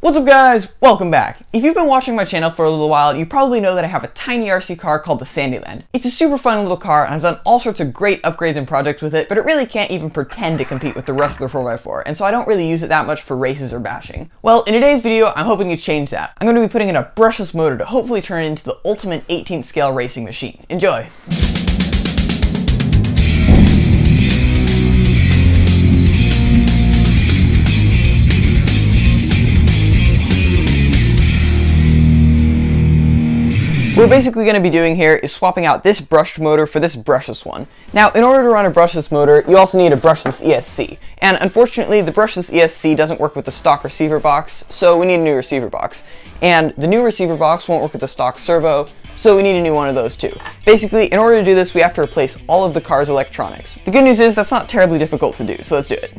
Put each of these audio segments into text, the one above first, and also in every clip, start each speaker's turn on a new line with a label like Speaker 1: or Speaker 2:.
Speaker 1: What's up guys? Welcome back. If you've been watching my channel for a little while, you probably know that I have a tiny RC car called the Sandyland. It's a super fun little car and I've done all sorts of great upgrades and projects with it, but it really can't even pretend to compete with the Rustler 4x4, and so I don't really use it that much for races or bashing. Well, in today's video, I'm hoping to change that. I'm going to be putting in a brushless motor to hopefully turn it into the ultimate 18th scale racing machine. Enjoy! What we're basically going to be doing here is swapping out this brushed motor for this brushless one. Now, in order to run a brushless motor, you also need a brushless ESC. And unfortunately, the brushless ESC doesn't work with the stock receiver box, so we need a new receiver box. And the new receiver box won't work with the stock servo, so we need a new one of those too. Basically, in order to do this, we have to replace all of the car's electronics. The good news is that's not terribly difficult to do, so let's do it.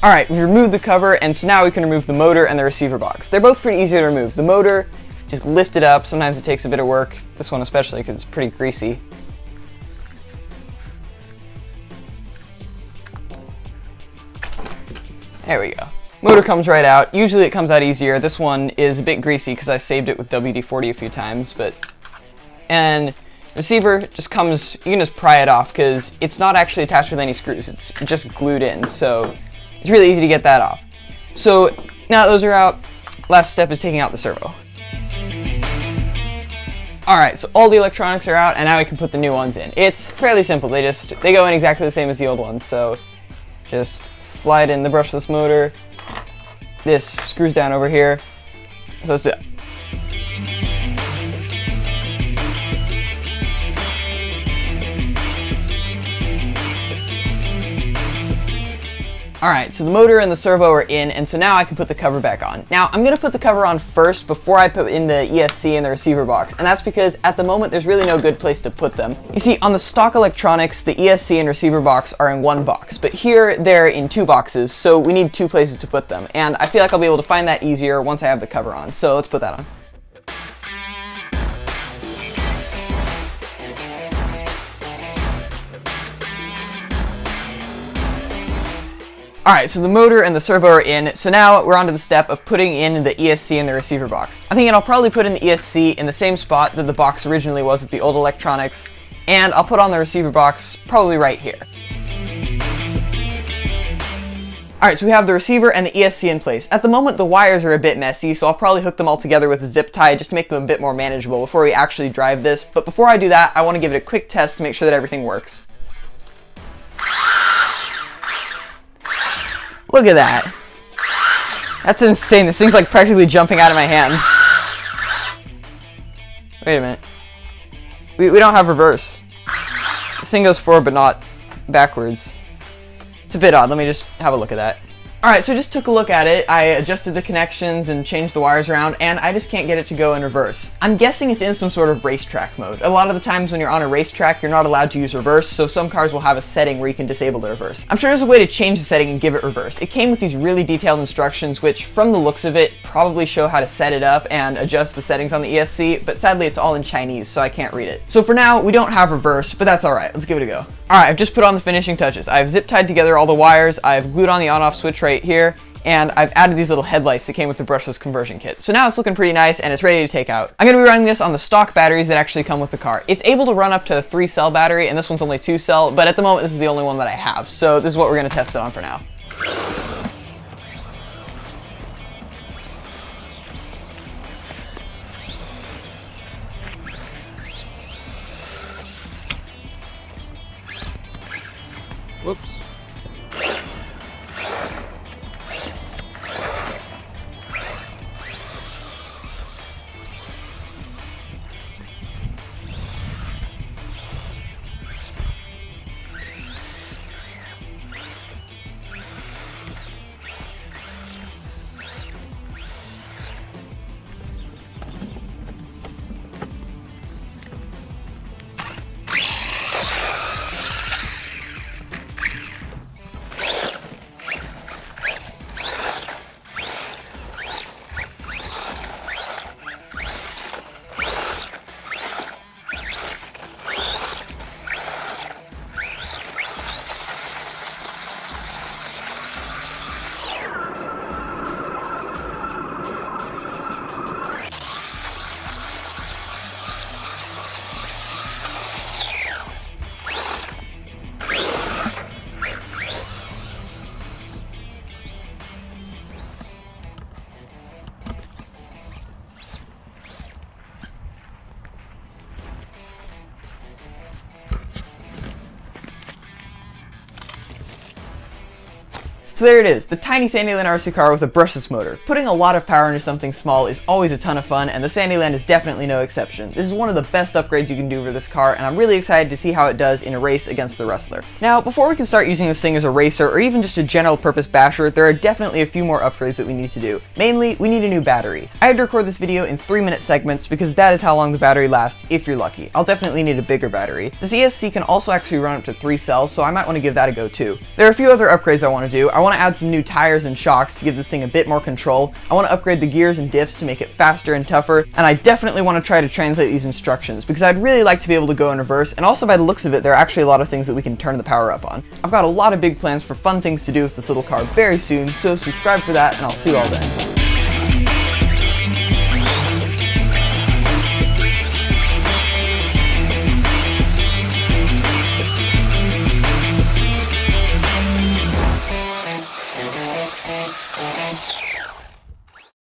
Speaker 1: Alright, we've removed the cover, and so now we can remove the motor and the receiver box. They're both pretty easy to remove. The motor, just lift it up. Sometimes it takes a bit of work. This one especially because it's pretty greasy. There we go. Motor comes right out. Usually it comes out easier. This one is a bit greasy because I saved it with WD-40 a few times, and receiver just comes, you can just pry it off because it's not actually attached with any screws. It's just glued in, so it's really easy to get that off. So now that those are out, last step is taking out the servo. Alright, so all the electronics are out and now we can put the new ones in. It's fairly simple, they go in exactly the same as the old ones, so just slide in the brushless motor. This screws down over here, so let's do it. Alright, so the motor and the servo are in, and so now I can put the cover back on. Now, I'm going to put the cover on first before I put in the ESC and the receiver box, and that's because at the moment there's really no good place to put them. You see, on the stock electronics, the ESC and receiver box are in one box, but here they're in two boxes, so we need two places to put them, and I feel like I'll be able to find that easier once I have the cover on, so let's put that on. Alright, so the motor and the servo are in, so now we're on to the step of putting in the ESC and the receiver box. I think I'll probably put in the ESC in the same spot that the box originally was with the old electronics, and I'll put on the receiver box probably right here. Alright, so we have the receiver and the ESC in place. At the moment the wires are a bit messy, so I'll probably hook them all together with a zip tie just to make them a bit more manageable before we actually drive this, but before I do that, I want to give it a quick test to make sure that everything works. Look at that. That's insane. This thing's like practically jumping out of my hand. Wait a minute. We don't have reverse. This thing goes forward but not backwards. It's a bit odd. Let me just have a look at that. Alright, so I just took a look at it. I adjusted the connections and changed the wires around, and I just can't get it to go in reverse. I'm guessing it's in some sort of racetrack mode. A lot of the times when you're on a racetrack, you're not allowed to use reverse, so some cars will have a setting where you can disable the reverse. I'm sure there's a way to change the setting and give it reverse. It came with these really detailed instructions, which, from the looks of it, probably show how to set it up and adjust the settings on the ESC, but sadly it's all in Chinese, so I can't read it. So for now, we don't have reverse, but that's alright. Let's give it a go. Alright, I've just put on the finishing touches. I've zip tied together all the wires, I've glued on the on-off switch right here, and I've added these little headlights that came with the brushless conversion kit. So now it's looking pretty nice and it's ready to take out. I'm going to be running this on the stock batteries that actually come with the car. It's able to run up to a 3-cell battery, and this one's only 2-cell, but at the moment this is the only one that I have. So this is what we're going to test it on for now. Whoops. So there it is, the tiny Sandyland RC car with a brushless motor. Putting a lot of power into something small is always a ton of fun, and the Sandyland is definitely no exception. This is one of the best upgrades you can do for this car, and I'm really excited to see how it does in a race against the Rustler. Now, before we can start using this thing as a racer, or even just a general purpose basher, there are definitely a few more upgrades that we need to do. Mainly, we need a new battery. I had to record this video in 3-minute segments because that is how long the battery lasts if you're lucky. I'll definitely need a bigger battery. This ESC can also actually run up to 3 cells, so I might want to give that a go too. There are a few other upgrades I want to do. I want to add some new tires and shocks to give this thing a bit more control. I want to upgrade the gears and diffs to make it faster and tougher, and I definitely want to try to translate these instructions because I'd really like to be able to go in reverse, and also by the looks of it, there are actually a lot of things that we can turn the power up on. I've got a lot of big plans for fun things to do with this little car very soon, so subscribe for that, and I'll see you all then.